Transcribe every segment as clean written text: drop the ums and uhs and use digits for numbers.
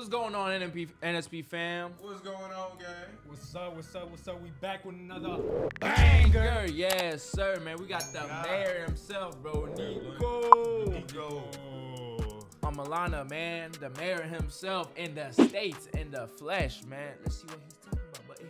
What's going on, NSP fam? What's going on, gang? What's up? What's up? What's up? We back with another Banger! Yes, sir, man. We got the mayor himself, bro. Niko Omilana, man. The mayor himself in the States, in the flesh, man. Let's see what he's talking about, buddy.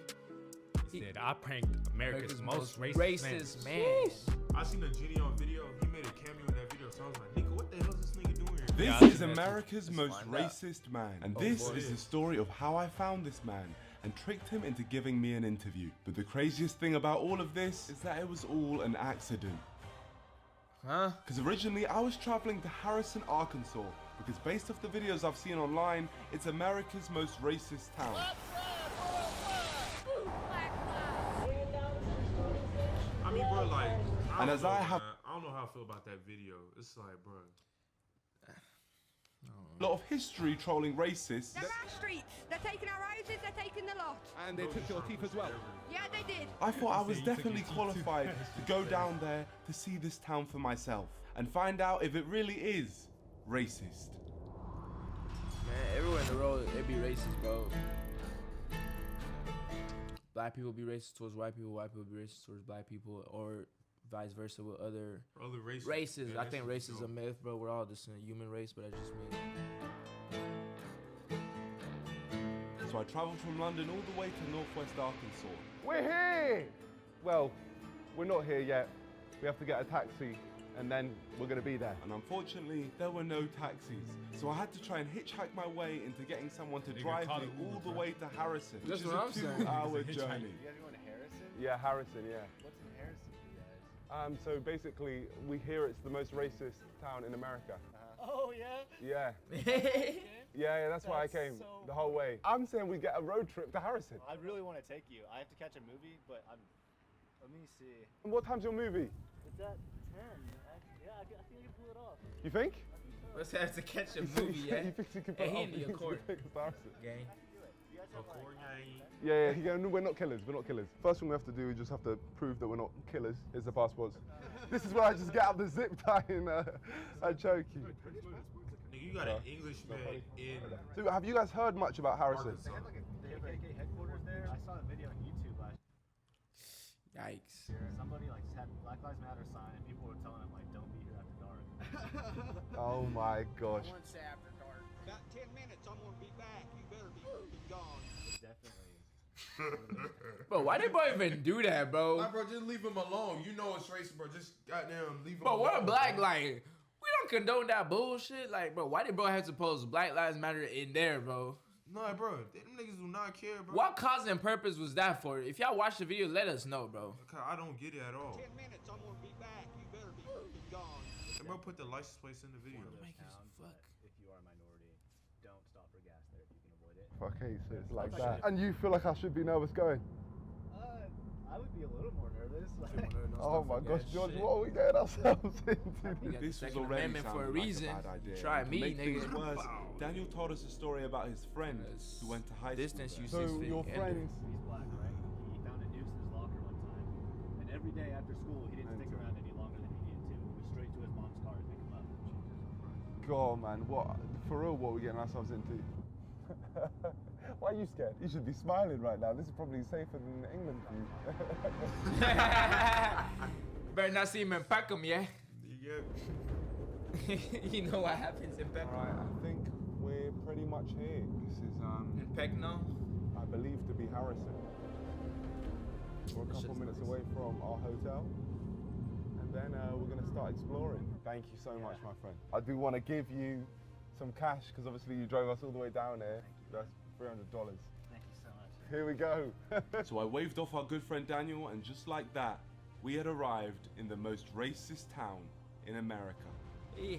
He said, I pranked America's most racist man. I seen a Genie on video. He made a cameo in that video, so I was like, Niko, what the hell is this nigga doing here? This is America's most racist man, and this is the story of how I found this man and tricked him into giving me an interview. But the craziest thing about all of this is that it was all an accident. Huh? Because originally I was traveling to Harrison, Arkansas, because based off the videos I've seen online, it's America's most racist town. I mean, bro, like, And as I have I don't know how I feel about that video. It's like, bro. a lot of history trolling racists. They're our streets. They're taking our houses. They're taking the lot. And they took your teeth as well. Yeah, they did. I thought I was definitely qualified to go down there to see this town for myself and find out if it really is racist. Man, everywhere in the world, it be racist, bro. Black people be racist towards white people be racist towards black people, or vice versa with other races. Yeah, I think race is a myth, bro. We're all just a human race, but that's just me. So I travelled from London all the way to northwest Arkansas. We're here! Well, we're not here yet. We have to get a taxi and then we're going to be there. And unfortunately, there were no taxis. So I had to try and hitchhike my way into getting someone to drive me all the way to Harrison, which That's is what a I'm saying. 2-hour journey. You guys going to Harrison? Yeah, Harrison, yeah. What's in Harrison, you guys? So basically, we hear it's the most racist town in America. Oh, yeah? Yeah. Yeah, that's why I came so the whole way. I'm saying we get a road trip to Harrison. I really want to take you. I have to catch a movie, but let me see. And what time's your movie? It's at 10. I think I can pull it off. You think? Let's have to catch a movie, yeah. You think you can Hey, put he it need a off? court. You think it's Harrison? Gang. You guys have like... Yeah, you go, no, we're not killers, we're not killers. First thing we have to do, we just have to prove that we're not killers. Here's the passports. This is where I just get out the zip tie and I choke you. Nigga, you got an Englishman in. So have you guys heard much about Harrison? They have like a KKK headquarters there. I saw a video on YouTube last Yikes. year. Somebody like had Black Lives Matter sign and people were telling him like, don't be here after dark. Oh my gosh. About 10 minutes, I'm gonna be back. You better be gone. Definitely. Bro, why did bro even do that, bro? Like, bro, just leave him alone. You know it's racist, bro. Just goddamn leave him Bro, alone. what a black, like, we don't condone that bullshit. Like, bro, why did bro have to post Black Lives Matter in there, bro? Nah, bro. Them niggas do not care, bro. What cause and purpose was that for? If y'all watch the video, let us know, bro. I don't get it at all. 10 minutes, I'm gonna be back. You better be gone. And bro, put the license plates in the video. Fuck. If you are a minority, don't stop for gas there if you can avoid it. Okay, so it's like that. And you feel like I should be nervous going? I would be a little more nervous. Oh my gosh, George, what are we getting ourselves into? got This the was Second already Amendment for a sounding like reason. a bad idea. Try And me, to make things nigga. worse, Daniel told us a story about his friend who went to high Distance school. use So is your the friend, He's black, right? He found a noose in his locker one time, and every day after school, he didn't stick around any longer than he needed to. He went straight to his mom's car and pick him up. God man, what, for real, what are we getting ourselves into? Why are you scared? You should be smiling right now. This is probably safer than England for you. better not see him in Peckham, yeah? Yeah. You know what happens in Peckham. Alright, I think we're pretty much here. This is, In Peckham? I believe to be Harrison. We're a couple minutes away from our hotel. And then we're going to start exploring. Thank you so much, my friend. I do want to give you some cash, because obviously you drove us all the way down here. That's $300. Thank you so much. Here we go. So I waved off our good friend Daniel, and just like that, we had arrived in the most racist town in America. Eh.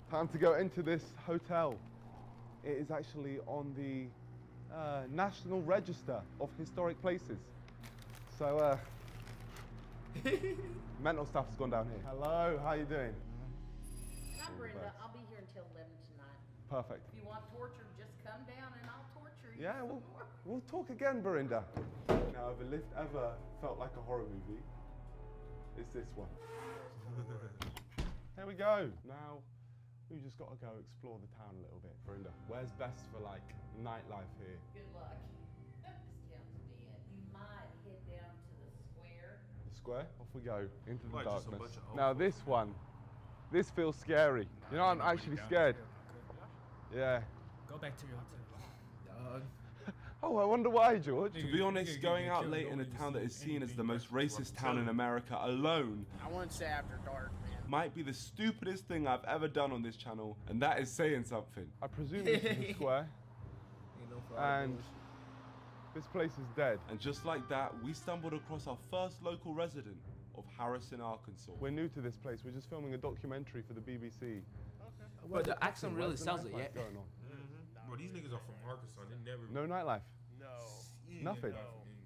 Time to go into this hotel. It is actually on the National Register of Historic Places. So, mental stuff has gone down here. Hello, how you doing? I'm Brenda. I'll be here until 11 tonight. Perfect. If you want torture, just come down and I'll torture you. Yeah, some we'll, more. we'll talk again, Belinda. Now, if a lift ever felt like a horror movie, it's this one. Here we go. Now, We just got to go explore the town a little bit. Brenda, where's best for like nightlife here? Good luck. This town's dead. You might head down to the square. The square? Off we go, into the Like just a darkness. bunch of old Now this one, this feels scary. You know, I'm actually scared. Yeah. Go back to your hotel. Dog. Oh, I wonder why, George. To be honest, going out late in a town that is seen as the most racist town in America alone I wouldn't say after dark, man. might be the stupidest thing I've ever done on this channel, and that is saying something. I presume this is the square, and this place is dead. And just like that, we stumbled across our first local resident of Harrison, Arkansas. We're new to this place. We're just filming a documentary for the BBC. But the accent really sells it, yeah. Going on? Bro, these niggas are from Arkansas. They never. No nightlife. No. Nothing.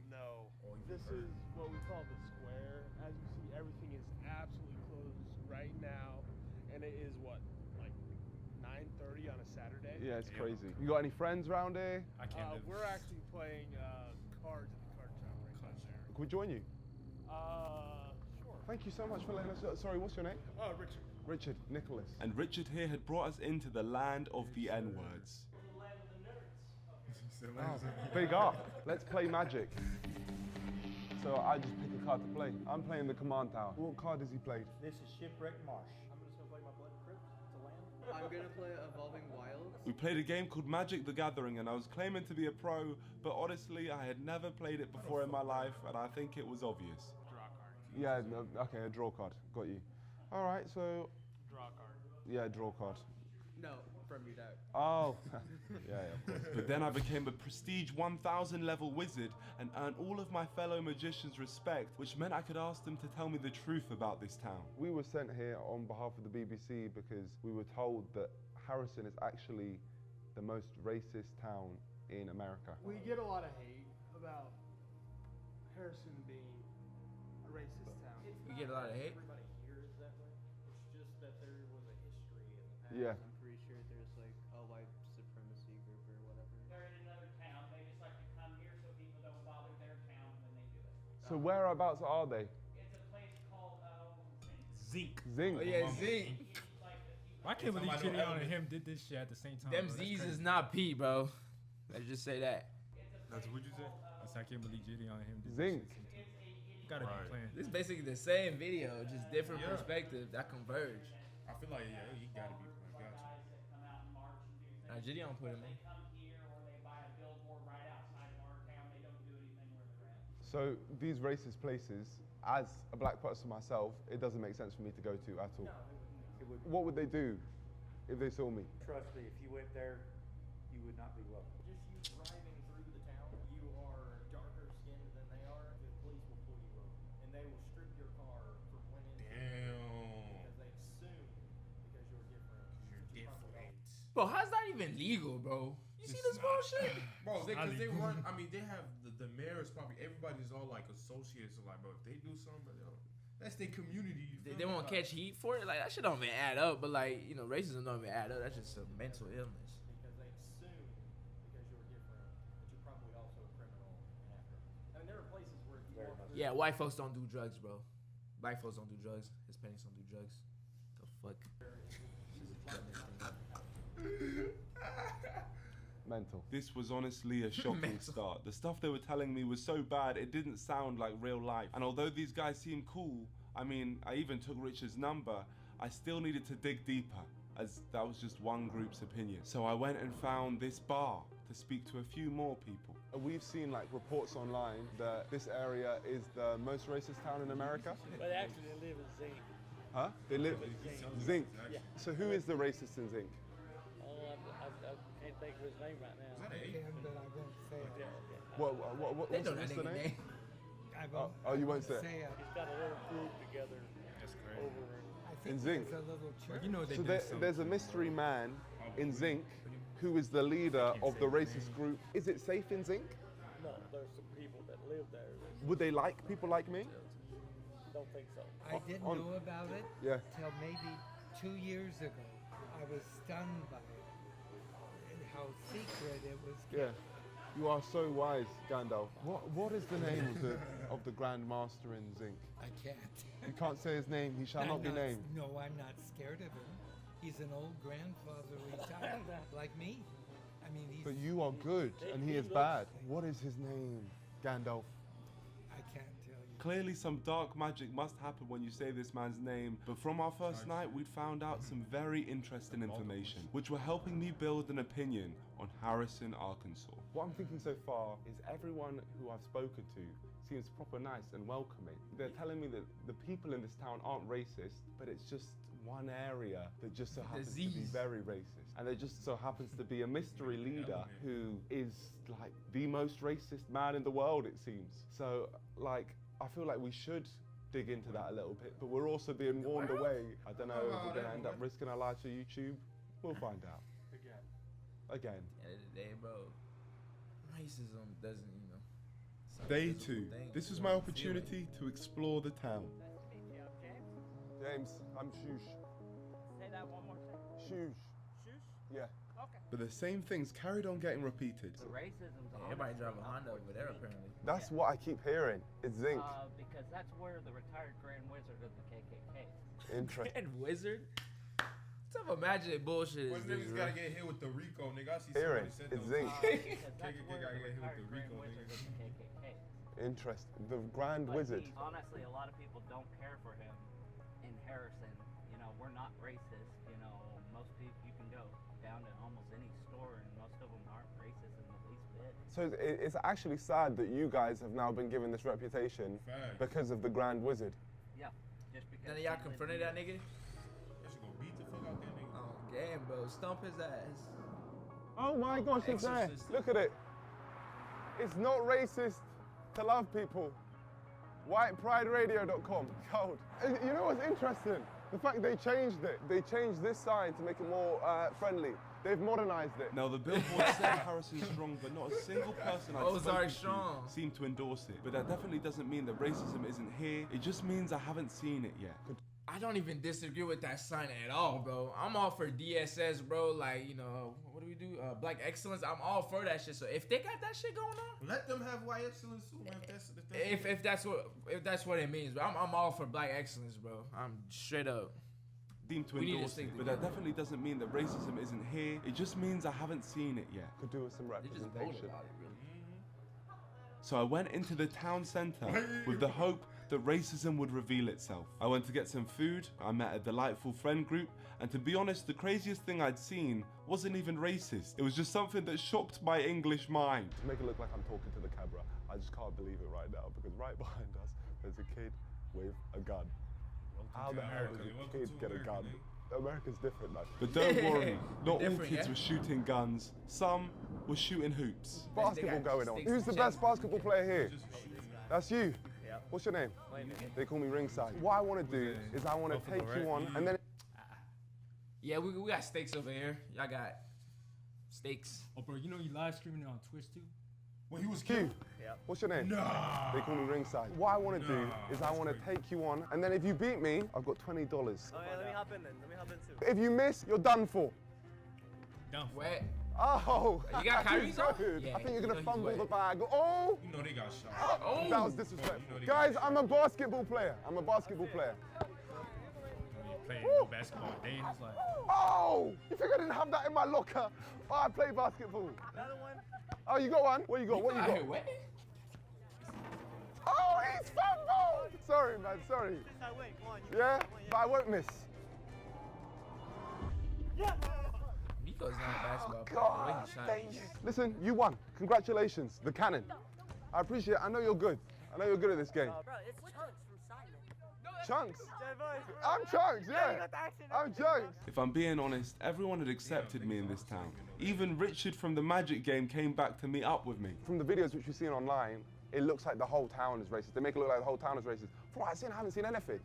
No. This is what we call the square. As you see, everything is absolutely closed right now, and it is what, like 9:30 on a Saturday. Yeah, it's crazy. You got any friends around here? I can't live. We're actually playing cards at the card shop right there. Can we join you? Sure. Thank you so much for letting us know. Sorry, what's your name? Richard. Richard Nicholas. And Richard here had brought us into the land of the N-words. Oh, big up. Let's play Magic. So I just pick a card to play. I'm playing the Command Tower. What card has he played? This is Shipwreck Marsh. I'm just gonna play my Blood Crypt to land. I'm gonna play Evolving Wilds. We played a game called Magic the Gathering, and I was claiming to be a pro, but honestly, I had never played it before in my life, and I think it was obvious. Draw card. Yeah, no, okay, a draw card. Got you. All right, so... Draw card. Yeah, draw card. No, from your deck. Oh, yeah, of course. But then I became a prestige 1000 level wizard and earned all of my fellow magicians' respect, which meant I could ask them to tell me the truth about this town. We were sent here on behalf of the BBC because we were told that Harrison is actually the most racist town in America. We get a lot of hate about Harrison being a racist town. We get a lot of hate. Everybody here is that way. It's just that there was a history in the past. Yeah. I'm pretty sure there's like a white supremacy group or whatever. They're in another town. They just like to come here so people don't bother their town when they do it. So whereabouts are they? It's a place called Zinc. Zinc. Oh yeah, Z. I can't believe Gideon and him did this shit at the same time. Them bro. That's Z's crazy. is not P, bro. Let's just say that. That's what you said. I can't believe Gideon and him did Zinc. this shit at the same time. You gotta be playing. This is basically the same video, just different perspectives that converge. I feel like you gotta be playing. Gotcha. Now, Gideon put him in. So these racist places, as a black person myself, it doesn't make sense for me to go to at all. It would, What would they do if they saw me? trust me, if you went there, you would not be welcome. Just you driving through the town, you are darker skinned than they are, the police will pull you over. And they will strip your car from winning. Damn. Because they assume because you're different. You're different. Bro, how's that even legal, bro? You see this bullshit? Bro, because they weren't. I mean, they have the mayor is probably everybody's all like associates. So like, bro, if they do something, that's their community. You feel They me? won't Like, catch heat for it. Like that shit don't even add up. But like racism don't even add up. That's just a mental illness. Because they assume because you're different that you're probably also a criminal after. I mean, there are places where if you walk through. Yeah, white folks don't do drugs, bro. Black folks don't do drugs. Hispanics don't do drugs. The fuck? Mental. This was honestly a shocking start. The stuff they were telling me was so bad, it didn't sound like real life. And although these guys seemed cool, I mean, I even took Richard's number, I still needed to dig deeper, as that was just one group's opinion. So I went and found this bar to speak to a few more people. We've seen like reports online that this area is the most racist town in America. But actually, they live in Zinc. Huh? They live Zinc. Yeah. So who is the racist in Zinc? Oh, I can't think of his name right now. Is that an eight? But I won't say it. They what's know that the nigga name? name. I won't Oh, you won't say it. say it. He's got a little group together That's crazy. over I In think Zinc. there's a little church. You know they So did there's a mystery man in Zinc who is the leader of the racist group. Is it safe in Zinc? No, there's some people that live there that Would they like people like me? don't think so. I didn't on- know about it Yeah. till maybe 2 years ago. I was stunned by it and how secret it was. Yeah. You are so wise, Gandalf. What is the name of the Grand Master in Zinc? I can't. You can't say his name. He shall not be named. No, I'm not scared of him. He's an old grandfather retired, like me. I mean, he's... But you are good, and he is bad. What is his name? Gandalf. I can't tell you. Clearly some dark magic must happen when you say this man's name, but from our first night we'd found out some very interesting information, which were helping me build an opinion on Harrison, Arkansas. What I'm thinking so far is everyone who I've spoken to seems proper nice and welcoming. They're telling me that the people in this town aren't racist, but it's just one area that just so happens to be very racist. And there just so happens to be a mystery leader who is like the most racist man in the world, it seems. So like, I feel like we should dig into that a little bit, but we're also being warned away. I don't know if we're gonna end up risking our lives for YouTube. We'll find out. Again. At the end of the day, bro, racism doesn't, you know. Day 2. This was my opportunity to explore the town. James, I'm Shoosh. Say that one more time. Shoosh. Shoosh? Yeah. Okay. But the same things carried on getting repeated. The racism's Everybody drive a Honda over there, apparently. That's what I keep hearing. It's zinc. Because that's where the retired Grand Wizard of the KKK. Interesting. Grand Wizard? What type of magic bullshit is Well, this, niggas bro? gotta get hit with the Rico, nigga. I see Hearing. somebody said It's those. zinc. Because that's KKK where gotta the get hit with retired the Grand Rico, Wizard of nigga. the KKK. Interesting. The Grand But Wizard. honestly, a lot of people don't care for him in Harrison. You know, we're not racist. You know, most people, you can go down to almost any store and most of them aren't racist in the least bit. So it's actually sad that you guys have now been given this reputation because of the Grand Wizard. Yeah, just because. None of y'all confronted that nigga? They should go beat the fuck out that nigga. Oh, damn, bro. Stomp his ass. Oh my gosh, it's there. Exorcist. Look at it. It's not racist to love people. WhitePrideRadio.com. Gold. And you know what's interesting? The fact they changed it. They changed this sign to make it more friendly. They've modernized it. Now the billboard said Harrison strong, but not a single person I've spoken to seemed to endorse it. But that definitely doesn't mean that racism isn't here. It just means I haven't seen it yet. I don't even disagree with that sign at all, bro. I'm all for DSS, bro. Like, you know, what do we do? Black excellence. I'm all for that shit. So if they got that shit going on, let them have white excellence too, man. If that's what it means, bro. I'm all for black excellence, bro. I'm straight up. Deemed to endorse it, but that definitely doesn't mean that racism isn't here. It just means I haven't seen it yet. Could do with some representation. So I went into the town center with the hope that racism would reveal itself. I went to get some food, I met a delightful friend group, and to be honest, the craziest thing I'd seen wasn't even racist. It was just something that shocked my English mind. To make it look like I'm talking to the camera, I just can't believe it right now because right behind us, there's a kid with a gun. How the hell does a kid get a gun? America's different, man. But don't worry, not all kids were shooting guns. Some were shooting hoops. Basketball going on. Who's the best basketball player here? That's you. What's your name? They call me Ringside. What I want to do is I want to take you on and then... Yeah, we got steaks over here. Y'all got steaks. Oh, bro, you know you live streaming it on Twitch too? When he was Q. What's your name? Nah. They call me Ringside. What I want to do is I want to take you on, and then if you beat me, I've got $20. Oh yeah, let me hop in then. Let me hop in too. If you miss, you're done for. Done for. Wet. Oh, You got Kyrie's on? I think you're gonna fumble the bag. Oh! You know they got shot. Oh! That was disrespectful. Guys, I'm a basketball player. I'm a basketball player. Playing basketball a day in his life. Oh! You think I didn't have that in my locker? Oh, I play basketball. Another one. Oh, you got one? What you got? What you got? Oh, he's fumbled! Sorry, man, sorry. Yeah, but I won't miss. Nico's not a basketball player. God, The way he shot thank is- you. Listen, you won. Congratulations, the cannon. I appreciate it. I know you're good. I know you're good at this game. Bro, it's Chunks from Simon. Chunks? I'm Chunks, yeah. I'm Chunks. If I'm being honest, everyone had accepted me in this town. Even Richard from the Magic game came back to meet up with me. From the videos which we've seen online, it looks like the whole town is racist. They make it look like the whole town is racist. From what I've seen, I haven't seen anything.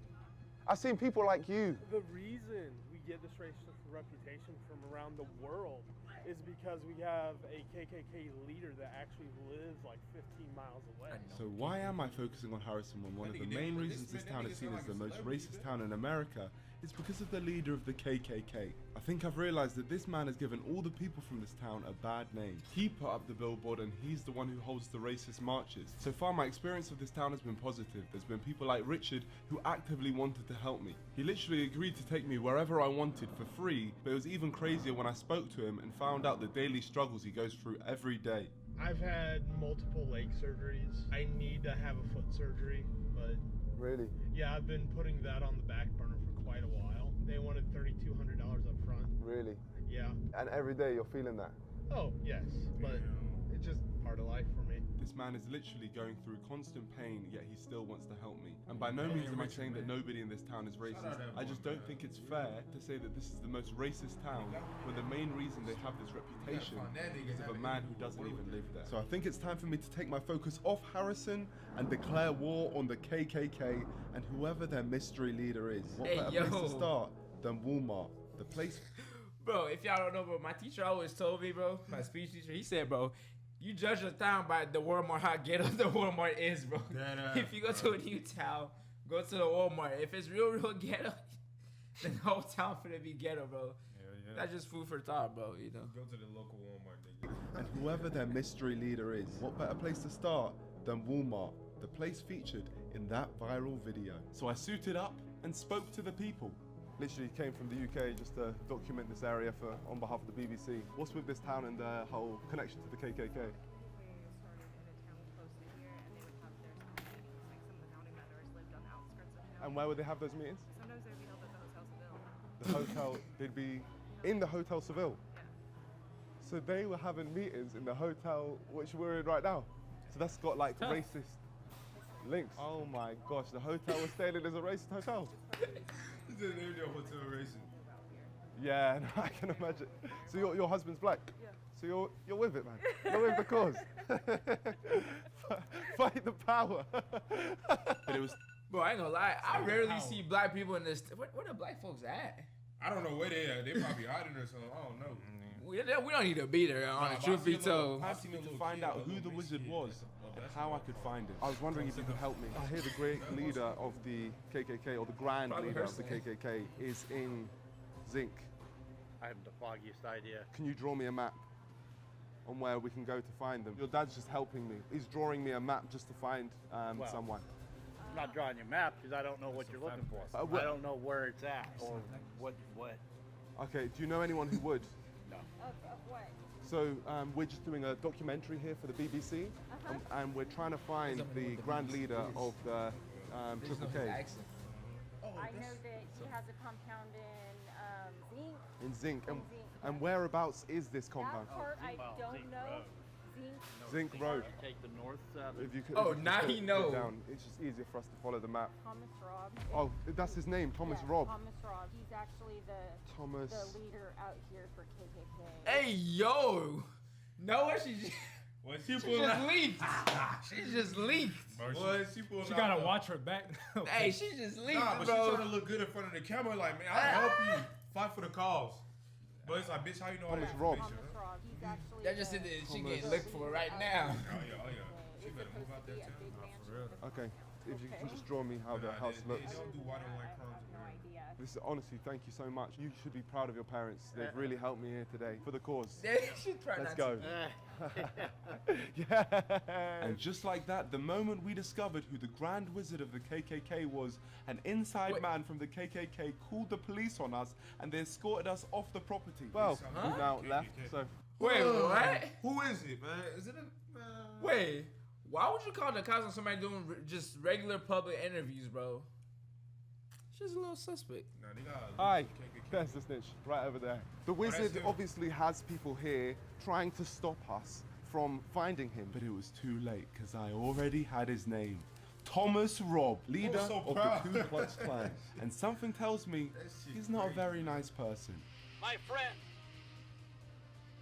I've seen people like you. The reason we get this racist reputation from around the world is because we have a KKK leader that actually lives like 15 miles away. So why am I focusing on Harrison when one of the main reasons this town is seen as the most racist town in America It's because of the leader of the KKK. I think I've realized that this man has given all the people from this town a bad name. He put up the billboard and he's the one who holds the racist marches. So far my experience of this town has been positive. There's been people like Richard who actively wanted to help me. He literally agreed to take me wherever I wanted for free, but it was even crazier when I spoke to him and found out the daily struggles he goes through every day. I've had multiple leg surgeries. I need to have a foot surgery, but... Really? Yeah, I've been putting that on the back burner for quite a while. They wanted $3,200 up front. Really? Yeah. And every day you're feeling that? Oh, yes, but it's just part of life for me. This man is literally going through constant pain, yet he still wants to help me. And by no means am I saying that nobody in this town is racist. I just don't think it's fair to say that this is the most racist town when the main reason they have this reputation is of a man who doesn't even live there. So I think it's time for me to take my focus off Harrison and declare war on the KKK and whoever their mystery leader is. What better place to start than Walmart? The place... Bro, if y'all don't know, bro, my teacher always told me, bro, my speech teacher, he said, bro, you judge a town by the Walmart, how ghetto the Walmart is, bro. If you go to a new town, go to the Walmart. If it's real ghetto, then the whole town finna be ghetto, bro. Yeah. That's just food for thought, bro, you know. Go to the local Walmart, nigga. And whoever their mystery leader is, what better place to start than Walmart, the place featured in that viral video. So I suited up and spoke to the people. Literally came from the UK just to document this area on behalf of the BBC. What's with this town and the whole connection to the KKK? And where would they have those meetings? Sometimes they'd be held at the Hotel Seville. The hotel, they'd be in the Hotel Seville? Yeah. So they were having meetings in the hotel which we're in right now. So that's got like racist links. Oh my gosh, the hotel we're staying in is a racist hotel. Hotel racing. Yeah, no, I can imagine. So your husband's black? Yeah. So you're with it, man. You're with the cause. Fight the power. But it was... Bro, I ain't gonna lie. I rarely see black people in this. Where the black folks at? I don't know where they are. They probably hiding or something. I don't know. We don't need to be there, on the truth be told. I had to find out who the wizard was and how I could find him. I was wondering if you could help me. I hear the great leader of the KKK, or the grand leader of the KKK, is in Zinc. I haven't the foggiest idea. Can you draw me a map on where we can go to find them? Your dad's just helping me. He's drawing me a map just to find someone. I'm not drawing your map because I don't know what you're looking for. I don't know where it's at or what. Okay, do you know anyone who would? No. Of what? So we're just doing a documentary here for the BBC, and we're trying to find the grand leader of the Triple K. I know that he has a compound in Zinc. In Zinc. And whereabouts is this compound? That part I don't know. Zinc Road. Take the north side. If you could, now he knows. It's just easier for us to follow the map. Thomas Robb. Oh, that's his name, Thomas Robb. Thomas Robb. He's actually the leader out here for KKK. Hey, yo. No, what she just leaked. She just leaked. She gotta watch her back. Hey, she just leaked, but bro. she trying to look good in front of the camera. Like, man, I'll help you fight for the cause. But it's like, bitch, how you know all that Robb. information? Thomas Robb. He's actually That just said that she getting looked for right now. Oh yeah. She better move out there too. For real. Okay, if you can just draw me how the house looks. They don't do white and white crimes. No idea. This is, honestly, thank you so much. You should be proud of your parents. They've really helped me here today for the cause. Let's go. Yeah. And just like that, the moment we discovered who the Grand Wizard of the KKK was, an inside man from the KKK called the police on us and they escorted us off the property. Well, we've now left, so... Wait, what? Who is it, man? Is it a... Wait, why would you call the cops on somebody doing just regular public interviews, bro? She's a little suspect. Nah, they got Hi, there's the snitch, right over there. The wizard obviously has people here trying to stop us from finding him. But it was too late, because I already had his name. Thomas Robb, leader of the Ku Klux Klan. And something tells me he's not a very nice person. My friend,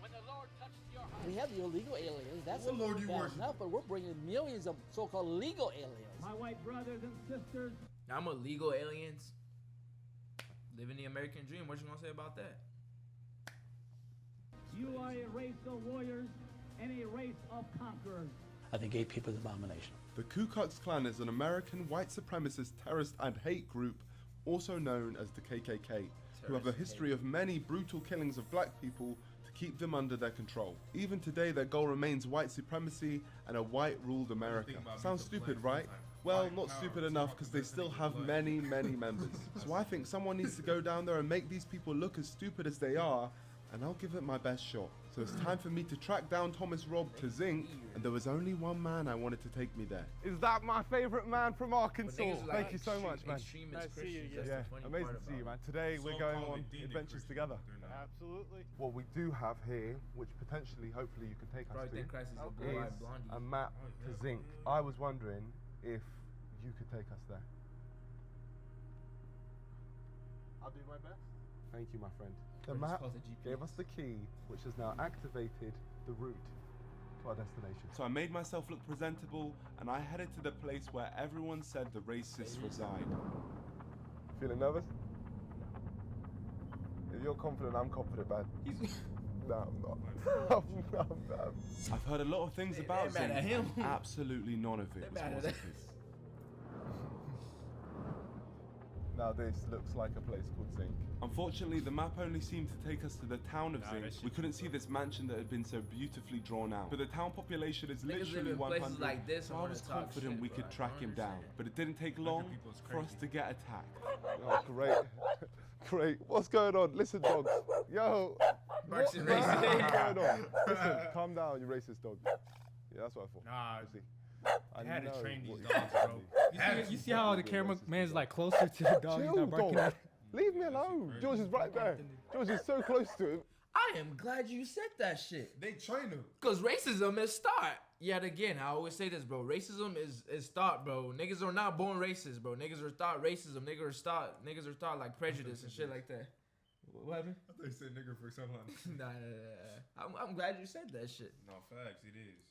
when the Lord touches your heart... We have the illegal aliens. That's what Lord you bad worship? enough, but we're bringing millions of so-called legal aliens. My white brothers and sisters... Now, I'm illegal aliens. Living the American dream. What you gonna say about that? You are a race of warriors and a race of conquerors. I think gay people is an abomination. The Ku Klux Klan is an American white supremacist terrorist and hate group also known as the KKK, who have a history of many brutal killings of black people to keep them under their control. Even today, their goal remains white supremacy and a white-ruled America. Sounds stupid, right? Well, not stupid enough because they still have many, many members. So I think someone needs to go down there and make these people look as stupid as they are, and I'll give it my best shot. So it's time for me to track down Thomas Robb to Zinc, and there was only one man I wanted to take me there. Is that my favorite man from Arkansas? Thank you so much, man. Nice to see you again. Yeah, amazing to see you, man. Today we're going on adventures together. Absolutely. What we do have here, which potentially, hopefully you can take us to, is a map to Zinc. I was wondering if you could take us there. I'll do my best. Thank you, my friend. The map gave us the key, which has now activated the route to our destination. So I made myself look presentable, and I headed to the place where everyone said the racists reside. Feeling nervous? If you're confident, I'm confident, man. No, I'm not. I've heard a lot of things about Zinc, and absolutely none of it was positive. Now this looks like a place called Zinc. Unfortunately, the map only seemed to take us to the town of Zinc. We couldn't see this mansion that had been so beautifully drawn out. But the town population is literally 100, like this, so I was confident we could track him down. But it didn't take long for us to get attacked. Oh, great. Great. What's going on? Listen, dogs. Yo. What's going on? Listen, calm down, you racist dog. Yeah, that's what I thought. Nah. You see. I had to train these dogs, bro. You see how the cameraman's like closer to the dog? He's not barking at. Leave me alone. George is right there. George is so close to him. I am glad you said that shit. They train him. Cause racism is start. Yet again, I always say this, bro. Racism is start, bro. Niggas are not born racist, bro. Niggas are start racism. Niggas are start like prejudice and shit like that. What happened? I thought you said nigger for something. Nah. I'm glad you said that shit. No, facts, it is.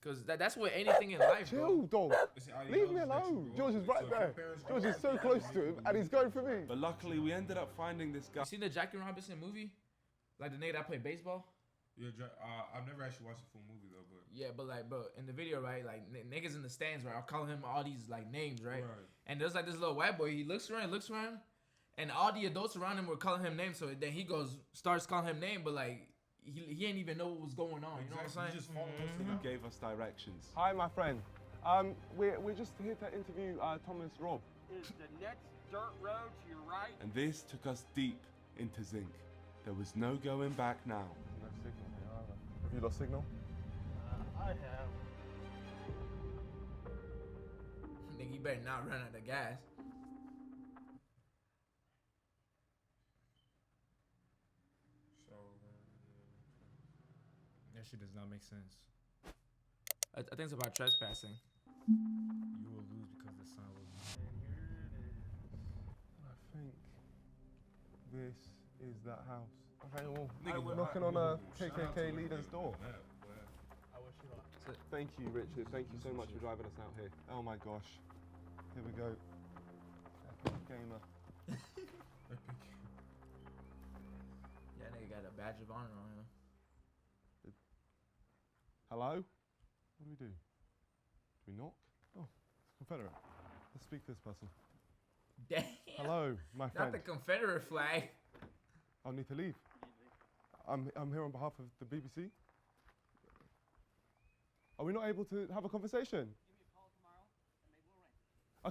Cause that's what anything in life, Chill, dog. Leave me alone. George is right there. George is so close to him, and he's going for me. But luckily, we ended up finding this guy. You seen the Jackie Robinson movie? Like the nigga that played baseball? Yeah, I've never actually watched the full movie though, but yeah, but in the video, right? Like niggas in the stands, right? I'll call him all these like names, right? And there's like this little white boy. He looks around, and all the adults around him were calling him names. So then he starts calling him name, but like. He ain't even know what was going on. You know what I'm saying? He just followed us. He gave us directions. Hi, my friend. We're just here to interview Thomas Robb. Is the next dirt road to your right? And this took us deep into Zinc. There was no going back now. No signal here either. Have you lost signal? I have. Nigga, you better not run out of gas. That shit does not make sense. I think it's about trespassing. You will lose because the sun will lose. And here it is. I think this is that house. Okay, well, we're knocking on a KKK leader's door. I wish you luck. Thank you, Richard. Thank you so much for driving us out here. Oh my gosh. Here we go. Epic gamer. Yeah, nigga got a badge of honor on him. Hello? What do we do? Do we knock? Oh, it's Confederate. Let's speak to this person. Damn. Hello, my friend. Not the Confederate flag. I'll need to leave. I'm here on behalf of the BBC. Are we not able to have a conversation? Give me a call tomorrow, and maybe we'll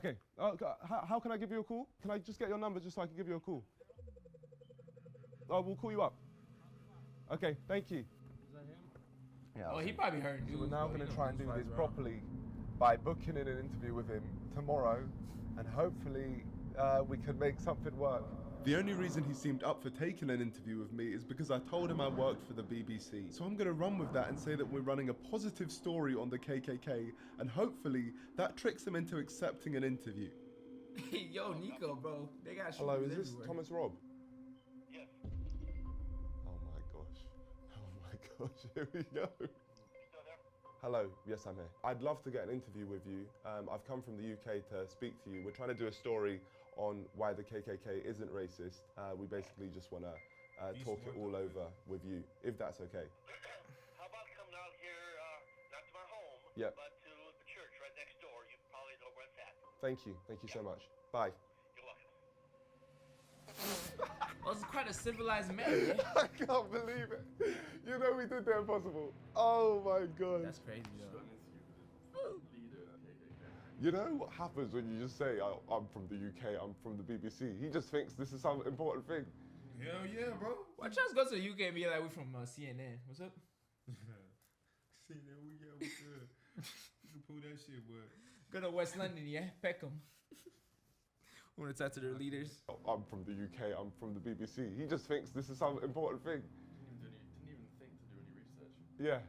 arrange. Okay. How can I give you a call? Can I just get your number just so I can give you a call? Oh, we'll call you up. Okay, thank you. Yeah, he probably heard you. So we're now going to try and do this properly by booking in an interview with him tomorrow, and hopefully we can make something work. The only reason he seemed up for taking an interview with me is because I told him I worked for the BBC. So I'm going to run with that and say that we're running a positive story on the KKK, and hopefully that tricks him into accepting an interview. Yo, Niko, bro. They got Hello, is this everywhere. Thomas Robb? Yes. Oh my gosh. Oh my gosh, here we go. Hello, yes I'm here. I'd love to get an interview with you. I've come from the UK to speak to you. We're trying to do a story on why the KKK isn't racist. We basically just want to talk it all over with you, if that's okay. How about coming out here, not to my home, Yep. but to the church right next door. You probably know where it's at. Thank you so much. Bye. You're welcome. I was quite a civilized man, yeah? I can't believe it. You know we did the impossible. Oh my god. That's crazy, though. You know what happens when you just say, oh, I'm from the UK, I'm from the BBC? He just thinks this is some important thing. Hell yeah, bro. Watch us go to the UK and be like, we from CNN. What's up? CNN, we good. You can pull that shit, but. Go to West London, yeah? Peckham. Want to talk to their leaders? Oh, I'm from the UK, I'm from the BBC. He just thinks this is some important thing. Didn't even think to do any research. Yeah.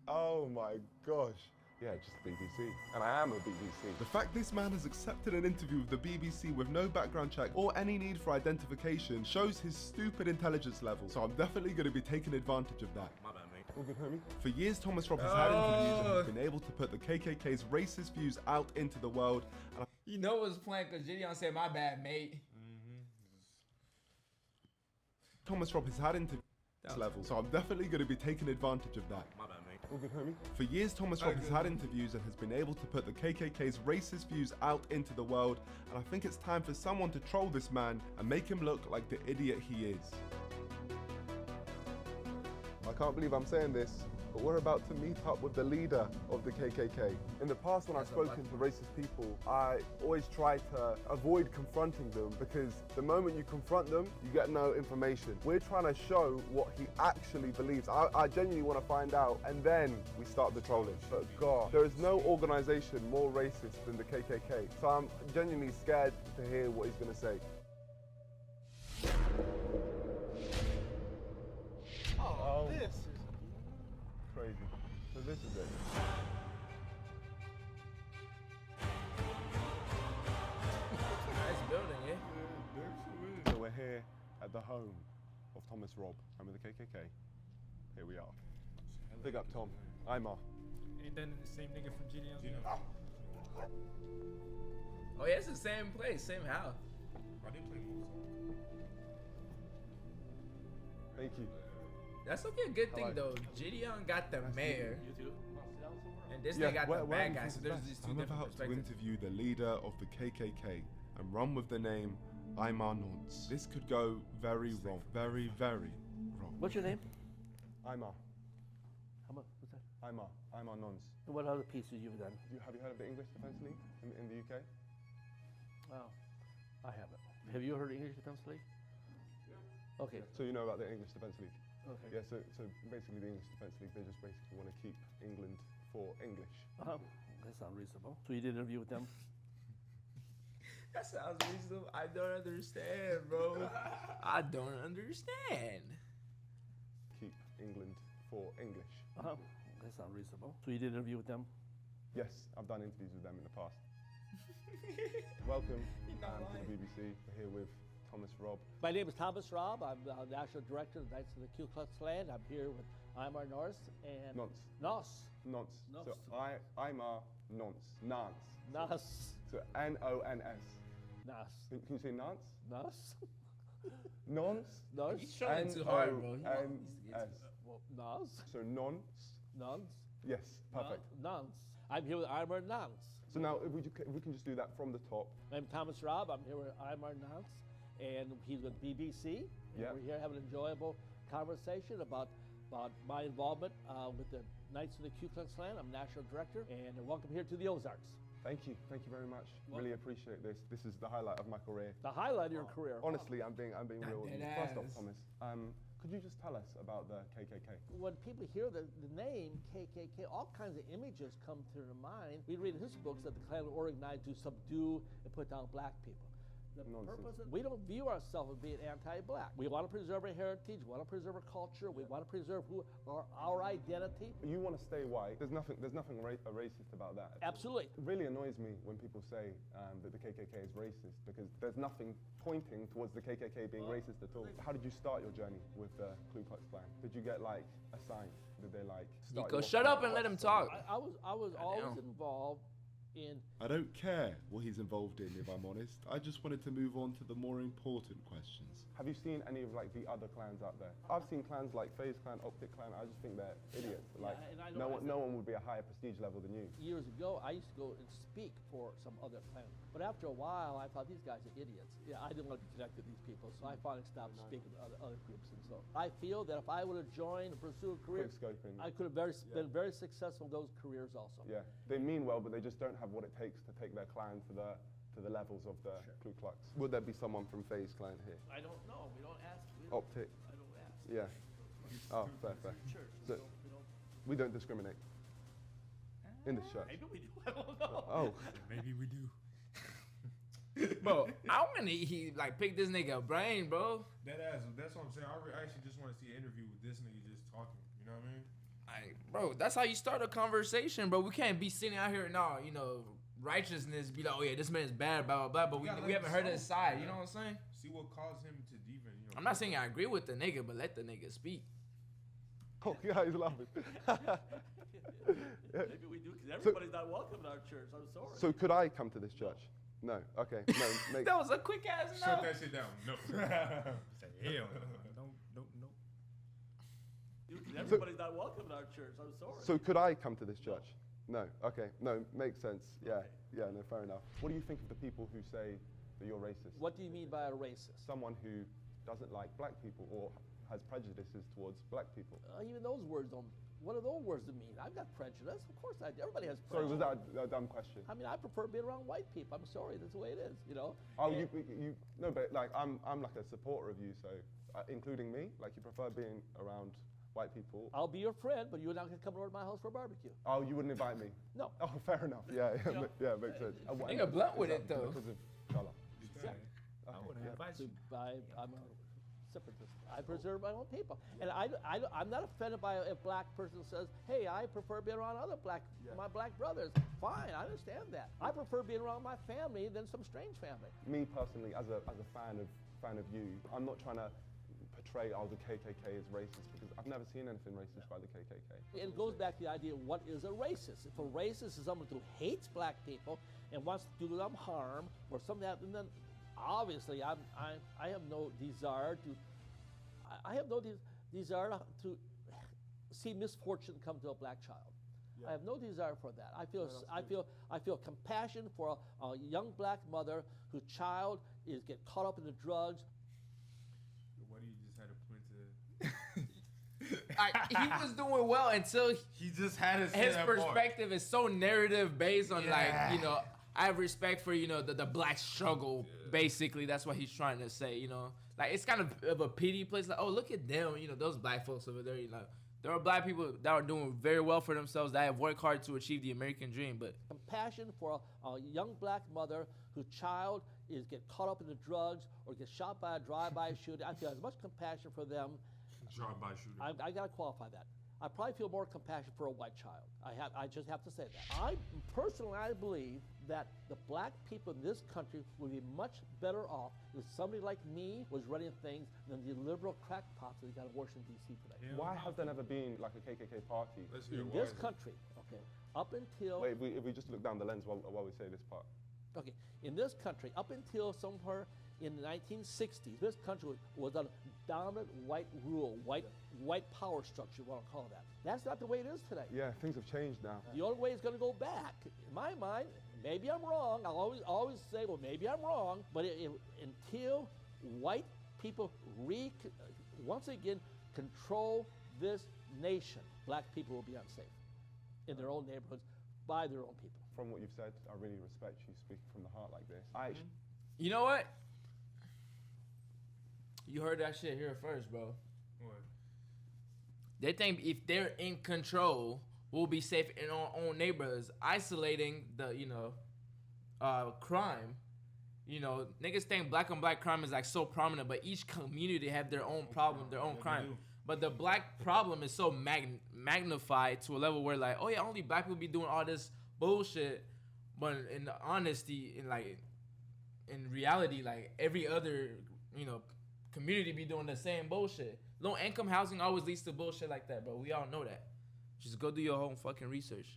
Oh my gosh. Yeah, just BBC. And I am a BBC. The fact this man has accepted an interview with the BBC with no background check or any need for identification shows his stupid intelligence level. So I'm definitely going to be taking advantage of that. My bad, mate. All good, homie? For years, Thomas Robb has had interviews and has been able to put the KKK's racist views out into the world. And You know it was playing because Gideon said, my bad, mate. Thomas Robb has had interviews level, so I'm definitely going to be taking advantage of that. My bad, mate. All good, homie? For years, Thomas Robb has had interviews and has been able to put the KKK's racist views out into the world, and I think it's time for someone to troll this man and make him look like the idiot he is. I can't believe I'm saying this, but we're about to meet up with the leader of the KKK. In the past, when I've spoken to racist people, I always try to avoid confronting them because the moment you confront them, you get no information. We're trying to show what he actually believes. I genuinely want to find out, and then we start the trolling. But God, there is no organization more racist than the KKK. So I'm genuinely scared to hear what he's going to say. Oh, this is crazy. So this is it. Nice building, yeah? So we're here at the home of Thomas Robb. I'm with the KKK. Here we are. Big up, Tom. Imar. Ain't that the same nigga from Gideon's? Oh, yeah, it's the same place, same house. Why they play Mozart? Thank you. That's okay, a good thing, Hello. though. Gideon got the mayor. You too? And this Yeah, nigga got where the are bad you guy, from so there's today? these two I'm different about to perspectives. interview the leader of the KKK and run with the name Imar Nons. This could go very wrong. Very, very wrong. What's your name? Imar. How much? What's that? Imar Nons. And what other pieces you've done? Have you heard of the English Defence League in the UK? Oh, I haven't. Have you heard of English Defense League? Okay. So you know about the English Defence League? Okay. Yeah, so basically the English Defence League, they just basically want to keep England for English. That sounds reasonable. So you did an interview with them? That sounds reasonable. I don't understand, bro. I don't understand. Keep England for English. That sounds reasonable. So you did an interview with them? Yes, I've done interviews with them in the past. Welcome to the BBC. We're here with Thomas Robb. My name is Thomas Robb. I'm the National Director of the Knights of the Ku Klux Klan. I'm here with Imar Norse and... Nonce. Nos. Nonce. Nonce. So Imar Nonce. Nance. Nos. So N-O-N-S. Nos. Can you say Nance? Nos. Nonce. Nos. He's trying too hard, bro. N-O-N-S. Well, Nos. So Nonce. Nons. Yes, perfect. Nons. I'm here with Imar Nons. So now, if we can just do that from the top. I'm Thomas Robb. I'm here with Imar Nons, and he's with BBC. And Yeah. we're here having an enjoyable conversation about my involvement with the Knights of the Ku Klux Klan. I'm National Director, and welcome here to the Ozarks. Thank you very much. Really appreciate this. This is the highlight of my career. The highlight of your career. Honestly, I'm being real. dead First off, ass. Thomas, could you just tell us about the KKK? When people hear the name KKK, all kinds of images come to their mind. We read in his books that the Klan were organized to subdue and put down black people. The purpose we don't view ourselves as being anti-black. We want to preserve our heritage. We want to preserve our culture. We want to preserve our identity. You want to stay white. There's nothing racist about that. Absolutely. It really annoys me when people say that the KKK is racist because there's nothing pointing towards the KKK being racist at all. How did you start your journey with the Ku Klux Klan? Did you get like assigned? Did they like start Niko, you shut off up and with let him something? talk. I was always involved I don't care what he's involved in, if I'm honest. I just wanted to move on to the more important questions. Have you seen any of like the other clans out there? I've seen clans like FaZe Clan, Optic Clan. I just think they're idiots. Like no one would be a higher prestige level than you. Years ago, I used to go and speak for some other clan. But after a while, I thought these guys are idiots. Yeah, I didn't want to be connected to these people, so I finally stopped speaking to other groups. And so I feel that if I would have joined and pursued a career, I could have been very successful in those careers also. Yeah, they mean well, but they just don't have what it takes to take their clan to the levels of the Ku Klux. Would there be someone from FaZe Clan here? I don't know. We don't ask. Optic. I don't ask. Yeah. Oh, fair. Church. So we don't discriminate in this church. Maybe we do. I don't know. Oh. Maybe we do. Bro, I want to like pick this nigga brain, bro. That's what I'm saying. I actually just want to see an interview with this nigga just talking. You know what I mean? Bro, that's how you start a conversation, bro. We can't be sitting out here now, righteousness be like, oh yeah, this man's bad, blah blah blah. But we haven't heard his side. You know what I'm saying? See what caused him to even. I'm not saying I agree with the nigga, but let the nigga speak. Oh yeah, he's laughing. Maybe we do, because everybody's not welcome in our church. I'm sorry. So could I come to this church? No. Okay. No. That was a quick ass no. Shut that shit down. No. Say hell no. Everybody's not welcome in our church. I'm sorry. So could I come to this church? No. Okay. No. Makes sense. Yeah. Yeah. No. Fair enough. What do you think of the people who say that you're racist? What do you mean by a racist? Someone who doesn't like black people or has prejudices towards black people. Even those words don't. What do those words mean? I've got prejudice. Of course I do. Everybody has Sorry, prejudice. was that a dumb question? I mean, I prefer being around white people. I'm sorry. That's the way it is, Oh, you no, but like I'm like a supporter of you, so including me, like you prefer being around white people. I'll be your friend, but you're not going to come over to my house for a barbecue. Oh, you wouldn't invite me? No. Oh, fair enough. Yeah, makes sense. Nigga blunt with it though. Because of color. I wouldn't invite you. I'm a separatist. I preserve my own people. And I'm not offended by a black person says, hey, I prefer being around my black brothers. Fine, I understand that. I prefer being around my family than some strange family. Me personally, as a fan of you, I'm not trying to portray the KKK as racist because I've never seen anything racist by the KKK. It goes back to the idea of what is a racist. If a racist is someone who hates black people and wants to do them harm or something like that, then obviously I have no desire to to see misfortune come to a black child. I have no desire for that. I feel compassion for a young black mother whose child get caught up in the drugs. What do you just had to point to? He was doing well until he just had his perspective is so narrative based on I have respect for the black struggle. Basically, that's what he's trying to say. Like it's kind of a pity place. Like, oh, look at them. Those black folks over there. There are black people that are doing very well for themselves, that have worked hard to achieve the American dream. But compassion for a young black mother whose child get caught up in the drugs or get shot by a drive-by shooting. I feel as much compassion for them. Drive-by shooting. I got to qualify that. I probably feel more compassion for a white child. I just have to say that. I believe that the black people in this country would be much better off if somebody like me was running things than the liberal crackpots that got in Washington, D.C. today. Why has there never been like a KKK party? In this country, okay, up until... Wait, if we just look down the lens while we say this part. Okay, in this country, up until somewhere in the 1960s, this country was a dominant white rule, white power structure, what I'll call that. That's not the way it is today. Yeah, things have changed now. The only way it's going to go back, in my mind, maybe I'm wrong. I'll always say, well, maybe I'm wrong. But until white people once again control this nation, black people will be unsafe in their own neighborhoods by their own people. From what you've said, I really respect you speaking from the heart like this. You know what? You heard that shit here first, bro. What? They think if they're in control, we'll be safe in our own neighborhoods, isolating the, crime. Niggas think black on black crime is like so prominent, but each community have their own problem, their own crime. But the black problem is so magnified to a level where like, oh yeah, only black people be doing all this bullshit. But in the honesty, in reality, like every other, community be doing the same bullshit. Low income housing always leads to bullshit like that, bro. We all know that. Just go do your own fucking research.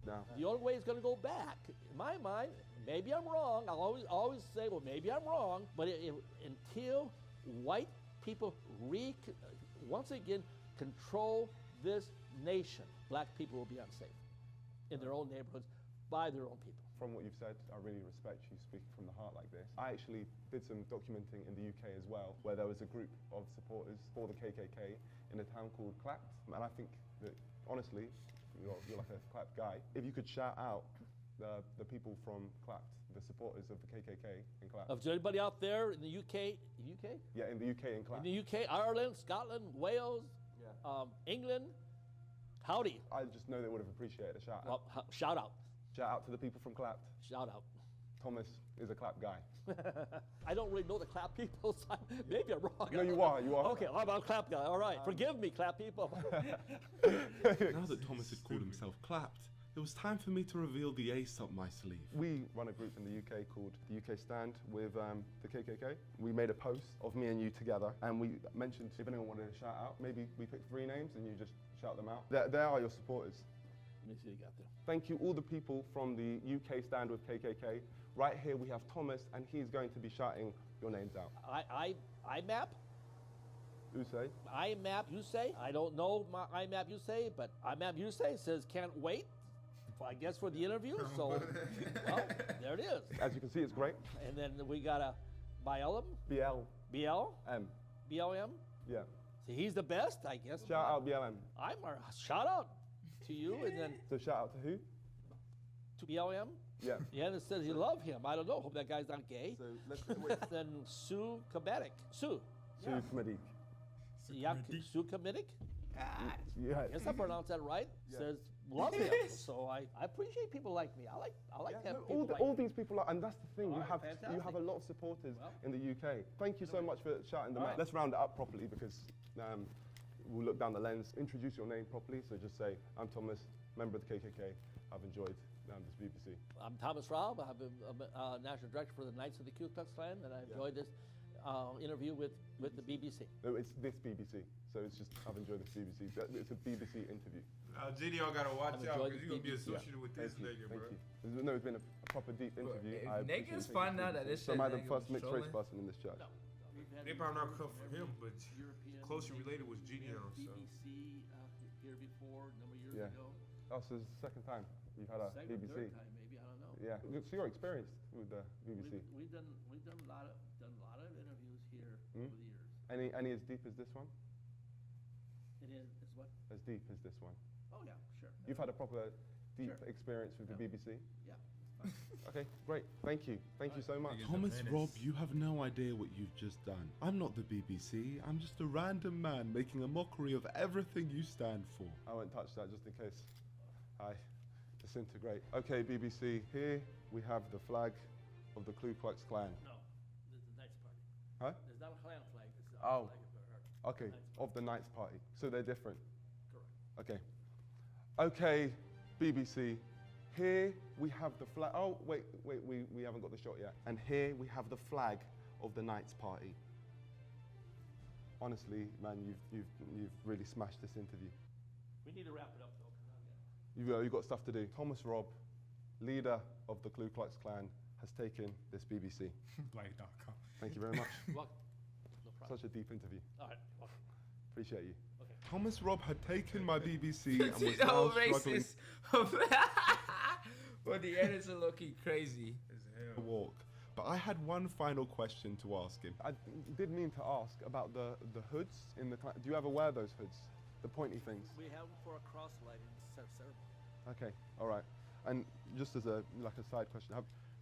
now. The only way it's going to go back, in my mind, maybe I'm wrong. I'll always say, well, maybe I'm wrong. But until white people once again control this nation, black people will be unsafe in their own neighborhoods by their own people. From what you've said, I really respect you speaking from the heart like this. I actually did some documenting in the UK as well, where there was a group of supporters for the KKK in a town called Clapt. And I think that, honestly, you're like a Clapt guy. If you could shout out the people from Clapt, the supporters of the KKK in Clapt. If there's anybody out there in the UK? Yeah, in the UK in Clapt. In the UK, Ireland, Scotland, Wales, England, howdy. I just know they would have appreciated a shout out. Well, shout out. Shout out to the people from Clapt. Shout out. Thomas is a Clapt guy. I don't really know the Clap people, so maybe I'm wrong. No, you are. Okay, I'm a Clap guy. All right, forgive me, Clap people. Now that Thomas had called himself Clapt, it was time for me to reveal the ace up my sleeve. We run a group in the UK called the UK Stand with the KKK. We made a post of me and you together, and we mentioned if anyone wanted to shout out, maybe we picked 3 names and you just shout them out. There are your supporters. Let me see what you got there. Thank you all the people from the UK Stand with KKK. Right here we have Thomas, and he's going to be shouting your names out. IMAP? You say? IMAP, you say? I don't know my IMAP, you say, but IMAP, you say says can't wait, I guess, for the interview. So, well, there it is. As you can see, it's great. And then we got a BLM? BLM. BLM? Yeah. See, he's the best, I guess. Shout out BLM. Shout out to you, and then... So shout out to who? To BLM? Yeah. Yeah, and it says you love him. I don't know. Hope that guy's not gay. So let's wait. Then Sue Kamitic. Sue. Sue Kamitic. Yeah, Sue Kamitic? Yeah. Yes, I pronounced that right. Yeah. Says love him. So I appreciate people like me. I like to have people like all these people are, and that's the thing. All You right, have fantastic. a lot of supporters in the UK. Thank you so much for shouting them out. right. Let's round it up properly because we'll look down the lens. Introduce your name properly. So just say, I'm Thomas, member of the KKK. I've enjoyed this BBC. I'm Thomas Raub. I'm a national director for the Knights of the Ku Klux Klan, and I enjoyed this interview with the BBC. No, it's this BBC. So it's just, I've enjoyed this BBC. It's a BBC interview. GDO gotta watch out because you're gonna be associated with this nigga, bro. Thank you. No, it's been a proper deep interview. If niggas find out that this so shit am I the nigga first was mixed race trolling? person in this church? No. They probably not come for him, but closely related was GDO. So. BBC here before, a number of years Yeah. ago. Oh, so it's the second time you've had a Second, BBC. third time, maybe, I don't know. Yeah. So you're experienced with the BBC. We've done a lot of interviews here Hmm? over the years. Any as deep as this one? It is what? As deep as this one? Oh yeah, sure. You've had a proper deep Sure. experience with the BBC? Yeah. Okay, great. Thank you. Thank you so much. Thomas Robb, you have no idea what you've just done. I'm not the BBC. I'm just a random man making a mockery of everything you stand for. I won't touch that just in case I disintegrate. Okay, BBC, here we have the flag of the Ku Klux Klan. No, this is the Knights Party. Huh? There's not a Klan flag. This is Oh. flag Okay, of the Knights Party. So they're different. Correct. Okay. Okay, BBC. Here we have the flag. Oh, wait, we haven't got the shot yet. And here we have the flag of the Knights Party. Honestly, man, you've really smashed this interview. We need to wrap it up though, because You've got stuff to do. Thomas Robb, leader of the Ku Klux Klan, has taken this BBC. Blank.com. Thank you very much. Welcome. No problem. Such a deep interview. All right. Welcome. Appreciate you. Okay. Thomas Robb had taken my BBC and was You now know, struggling racist. But the edits are looking crazy. to walk. But I had one final question to ask him. I did mean to ask about the hoods in the. Do you ever wear those hoods, the pointy things? We have them for a cross-lighting ceremony. Okay, all right. And just as a side question,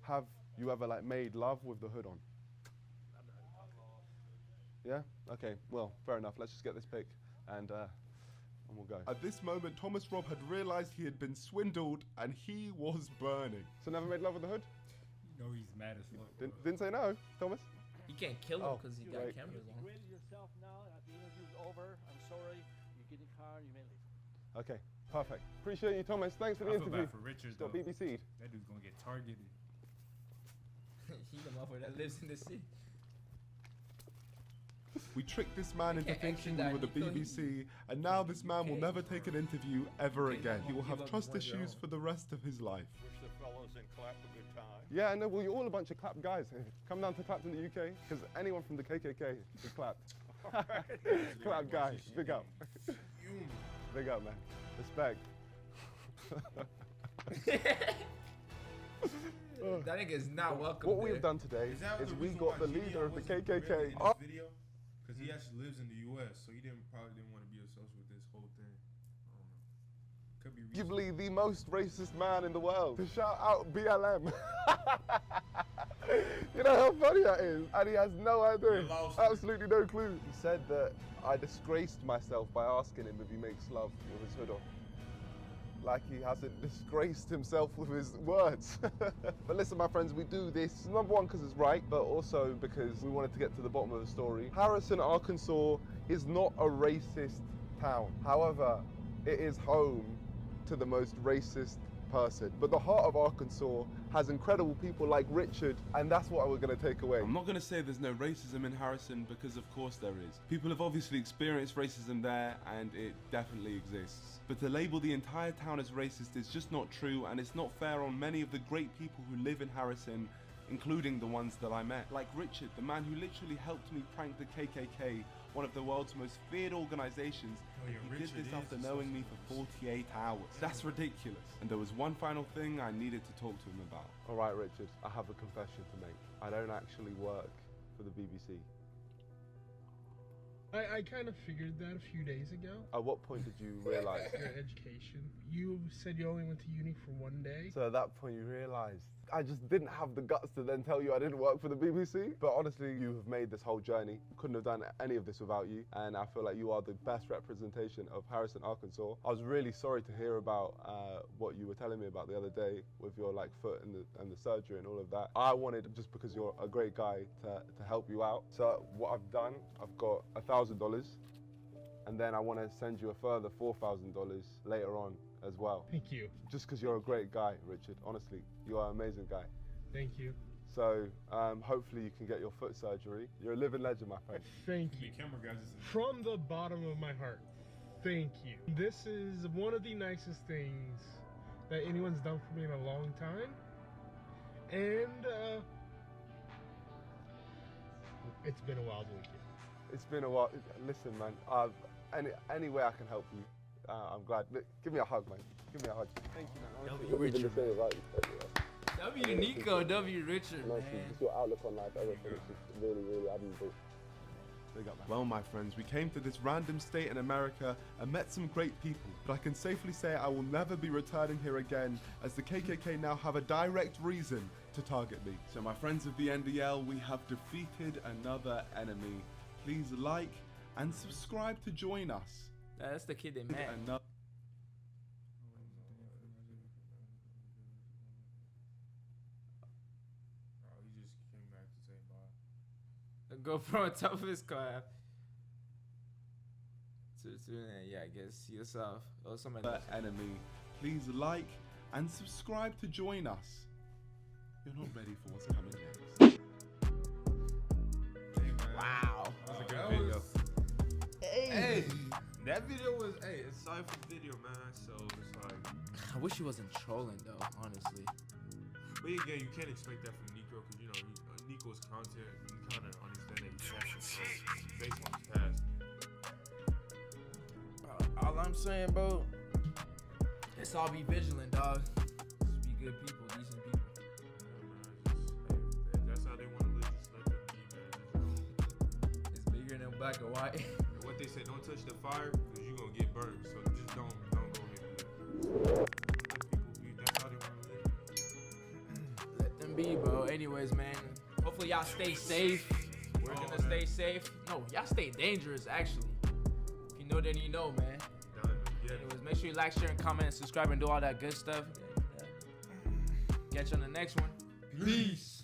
have you ever made love with the hood on? Yeah. Okay. Well, fair enough. Let's just get this pic and we'll go. At this moment, Thomas Robb had realized he had been swindled and he was burning. So never made love with the hood? No, he's mad as fuck. Didn't say no, Thomas. You can't kill him because he got great. cameras You on. graded yourself now. After the interview's over, I'm sorry. You get in the car and you may leave. Okay, perfect. Appreciate you, Thomas. Thanks for the I feel interview. bad for Richard, Got though. BBC'd. That dude's gonna get targeted. He's the motherfucker that lives in the city. We tricked this man into thinking we were the BBC, and now this man will never take an interview ever again. He will have trust issues for the rest of his life. Wish the fellows in clap a good time. Yeah, I know. Well, you're all a bunch of clap guys here. Come down to clap in the UK, because anyone from the KKK is clapped. Clap guys, big up. Big up, man. Respect. That nigga is not welcome. What we've done today is we got the leader of the KKK. Video, because he actually lives in the U.S., so he probably didn't want to be associated with this whole thing. I don't know. Could be Arguably the most racist man in the world. To shout out BLM. You know how funny that is? And he has no idea. Absolutely no clue. He said that I disgraced myself by asking him if he makes love with his hood on. Like he hasn't disgraced himself with his words. But listen, my friends, we do this, number one, because it's right, but also because we wanted to get to the bottom of the story. Harrison, Arkansas is not a racist town. However, it is home to the most racist person. But the heart of Arkansas has incredible people like Richard, and that's what we're going to take away. I'm not going to say there's no racism in Harrison, because of course there is. People have obviously experienced racism there, and it definitely exists. But to label the entire town as racist is just not true, and it's not fair on many of the great people who live in Harrison, including the ones that I met. Like Richard, the man who literally helped me prank the KKK, one of the world's most feared organizations. He did this after knowing me for 48 hours. That's ridiculous. And there was one final thing I needed to talk to him about. All right, Richard, I have a confession to make. I don't actually work for the BBC. I kind of figured that a few days ago. At what point did you realize? Your education. You said you only went to uni for one day. So at that point you realized. I just didn't have the guts to then tell you I didn't work for the BBC. But honestly, you have made this whole journey. Couldn't have done any of this without you. And I feel like you are the best representation of Harrison, Arkansas. I was really sorry to hear about what you were telling me about the other day with your foot and the surgery and all of that. I wanted, just because you're a great guy, to help you out. So what I've done, I've got $1,000. And then I want to send you a further $4,000 later on as well. Thank you. Just because you're a great guy, Richard. Honestly, you are an amazing guy. Thank you. So hopefully you can get your foot surgery. You're a living legend, my friend. Thank you. From the bottom of my heart, thank you. This is one of the nicest things that anyone's done for me in a long time. And it's been a wild weekend. It's been a while. Listen, man, any way I can help you, I'm glad. Give me a hug, man. Give me a hug. Thank you, man. W. Richard. W. Niko, W. Richard, man. Just your outlook on life, everything is just really, really admirable. Well, my friends, we came to this random state in America and met some great people, but I can safely say I will never be returning here again, as the KKK now have a direct reason to target me. So my friends of the NDL, we have defeated another enemy. Please like and subscribe to join us. That's the kid they met. He just came back to say bye. Go from the top of his clap to yeah, I guess see yourself. Or somebody else. Enemy. Please like and subscribe to join us. You're not ready for what's coming next. Wow. That was a good video. Hey, that video was, it's sorry for the video, man. So it's like, I wish he wasn't trolling though, honestly. But yeah, you can't expect that from Niko, because you know Niko's content, you kind of understand that he's based on his past. All I'm saying, bro, let's all be vigilant, dog. Let's be good people, decent people. That's how they want to live. Just let them be, man. It's bigger than black and white. What they say, don't touch the fire, because you're going to get burned. So just don't go ahead and do that. That's how they want to live. Let them be, bro. Anyways, man, hopefully y'all stay safe. We're gonna stay safe. No, y'all stay dangerous, actually. If you know, then you know, man. Anyways, make sure you like, share, and comment, and subscribe, and do all that good stuff. Catch you on the next one. Peace.